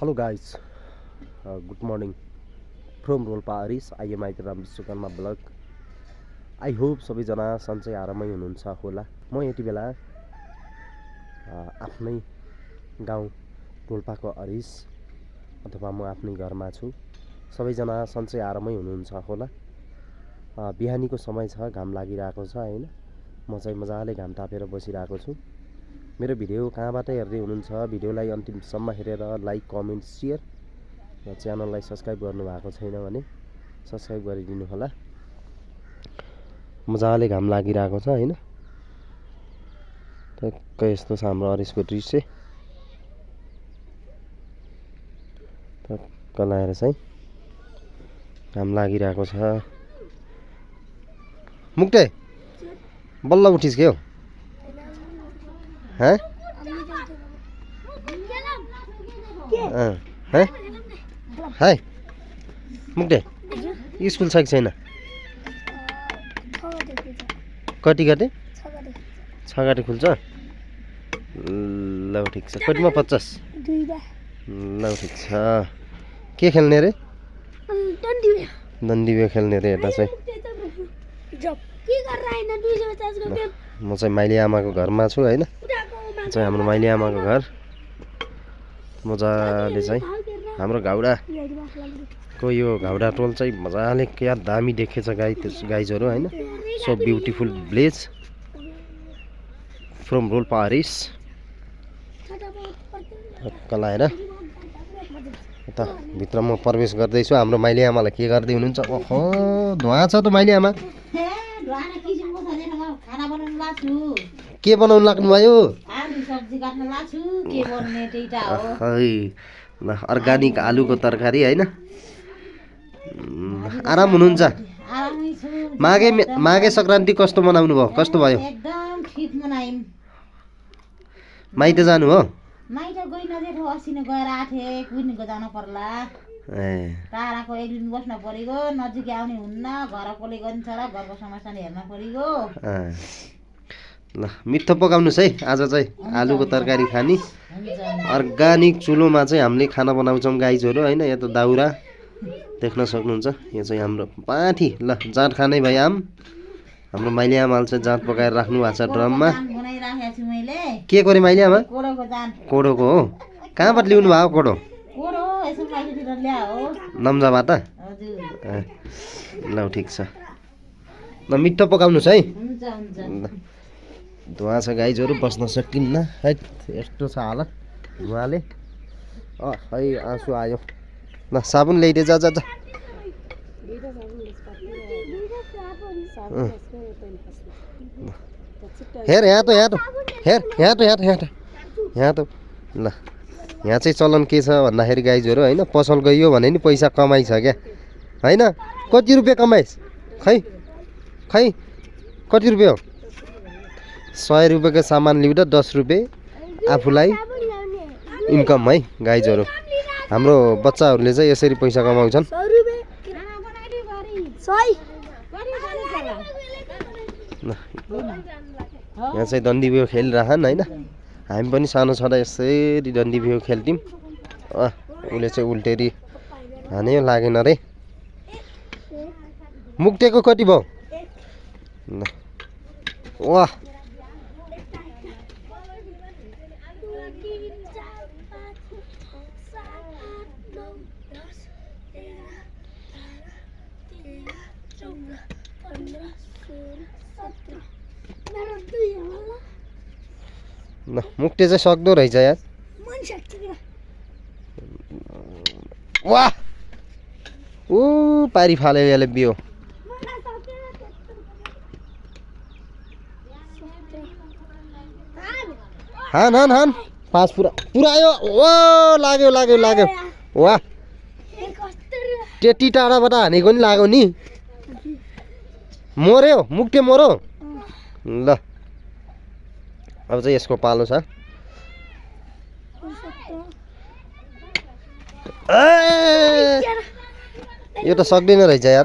Hello guys, good morning from Rolpa Aris. I am Aitram Vishwakarma blog. I hope सबैजना सन्चै आरामै हुनुहुन्छ होला। म यति बेला आफ्नै गाउँ रोल्पाको अरिस अथवा म आफ्नै घरमा छु। सबैजना सन्चै आरामै हुनुहुन्छ होला। बिहानीको समय छ, घाम लागिरहेको छ हैन। म चाहिँ मजाले घाम तापेर बसिरहेको छु। मेरो भिडियो कहाँबाट हेर्दै हुनुहुन्छ, भिडियोलाई अन्तिमसम्म हेरेर लाइक, कमेन्ट, शेयर र च्यानललाई सब्स्क्राइब गर्नु भएको छैन भने सब्स्क्राइब गरिदिनु होला। मजाले घाम लागिरहेको छ हैन। टक्क यस्तो छ हाम्रो अरिसको दृश्य। टक्क लाएर चाहिँ घाम लागिरहेको छ। मुक्टे बल्ल उठिस के हो? हैं? हैं? हाय मुक्टे स्कुल छ कि छैन? कति गते? 6 गते खुल्छ। ल ठिक छ। कतिमा 50? ल ठिक छ। के खेल्ने रे? डन्डी बियो खेल्ने रे यता चाहिँ। म चाहिँ माइली आमाको घरमा छु हैन। चाहिँ हाम्रो माइली आमाको घर मजाले चाहिँ हाम्रो घाउडाको यो घाउडा टोल चाहिँ मजाले क्या दामी देखेछ गाइजहरु हैन। So beautiful village from Rolpa अरिस। कलाएर यता भित्र म प्रवेश गर्दैछु। हाम्रो माइली आमालाई के गर्दै हुनुहुन्छ? ओहो धुवा छ त माइली आमा। के बनाउनु लाग्नु भयो? अर्गानिक आलुको तरकारी हैन। आराम हुनुहुन्छ? माघे संक्रान्ति कस्तो मनाउनु भयो? कस्तो भयो? एकदम ठीक मनाइम। माइत जानु हो? माइत गइन जेठो असिने गएर आथे, कुइनको जान पर्ला। टाढाको एक दिन बस्न परेको, नजिक आउने हुन्न, घरकोले गन्छ र घरको समस्या हेर्न परेको। ल मिठो पकाउनुस् है। आज चाहिँ आलुको तरकारी खानी। अर्गानिक चुलोमा चाहिँ हामीले खाना बनाउँछौँ गाइजहरु हैन। यहाँ त दाउरा देख्न सक्नुहुन्छ। यो चाहिँ हाम्रो पाठी। ल जाँड खानै भाइ आम। हाम्रो माइली आमाले चाहिँ जाँड पकाएर राख्नु भएको छ ड्रममा। के गरे माइली आमा? कोडोको हो? कहाँबाट ल्याउनु भयो कोडो? नम्जाबाट? ल ठिक छ। ल मिठो पकाउनुस् है। धुवा छ गाइजहरु, बस्न सकिन्न है। यस्तो छ हालत धुवाले। है आँसु आयो। ल साबुन ल्याइदे जा जा जा। हेर यहाँ त यहाँ त ल यहाँ चाहिँ चलन के छ भन्दाखेरि गाइजहरु हैन, पसल गइयो भने नि पैसा कमाइ छ क्या हैन। कति रुपैयाँ कमाइस्? खै कति रुपैयाँ हो? 100 रुपैयाँको सामान लिउँदा 10 रुपैयाँ आफूलाई इन्कम है गाइजहरु। हाम्रो बच्चाहरूले चाहिँ यसरी पैसा कमाउँछन्। यहाँ चाहिँ डन्डी बियो खेलिरहन् हैन। हामी पनि सानो छँदा यसरी डन्डी बियो खेल्थ्यौँ। उसले चाहिँ उल्टेरी हान्यो, लागेन रे। मुक्टेको कति भयो? वाह ल मुक्टे चाहिँ सक्दो रहेछ यार। वाह ऊ पारी फाल्यो यसले बियो। हान 5 पुरायो। ओ लाग्यो। वाह त्यति टाढाबाट हानेको नि लाग्यो नि। मर्यो मुक्टे मर्यो। ल अब चाहिँ यसको पालो छ। यो त सक्दैन रहेछ यार।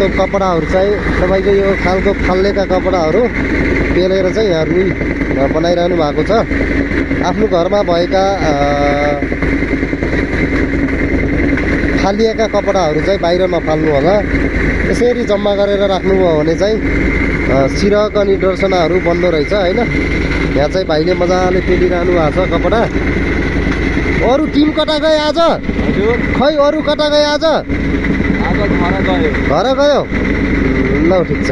त्यो कपडाहरू चाहिँ तपाईँको यो खालको फाल्लेका कपडाहरू पेलेर चाहिँ यहाँ रुई बनाइरहनु भएको छ। आफ्नो घरमा भएका फालिएका कपडाहरू चाहिँ बाहिर नफाल्नु होला। यसरी जम्मा गरेर राख्नुभयो भने चाहिँ सिरक अनि डर्सनाहरू बन्द रहेछ होइन। यहाँ चाहिँ भाइले मजाले पेलिरहनु भएको छ कपडा। अरू टिम कता गए आज? खै अरू कता गए आज? घर गयो। ल ठिक छ।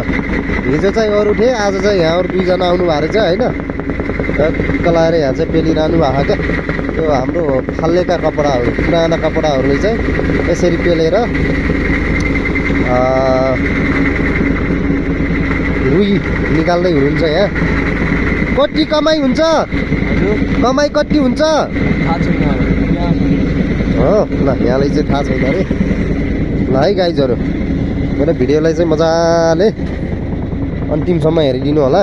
हिजो चाहिँ अरू थिए, आज चाहिँ यहाँ अरू 2 जना आउनु भएको रहेछ होइन। कलाएर यहाँ चाहिँ पेलिरहनु भएको क्या। त्यो हाम्रो फाल्लेका कपडाहरू, पुराना कपडाहरूले चाहिँ यसरी पेलेर रुई निकाल्दै हुनुहुन्छ। यहाँ कति कमाइ हुन्छ? कमाइ कति हुन्छ? हो ल, यहाँलाई चाहिँ थाहा छैन अरे। ल है गाइजहरू, मेरो भिडियोलाई चाहिँ मजाले अन्तिमसम्म हेरिदिनु होला।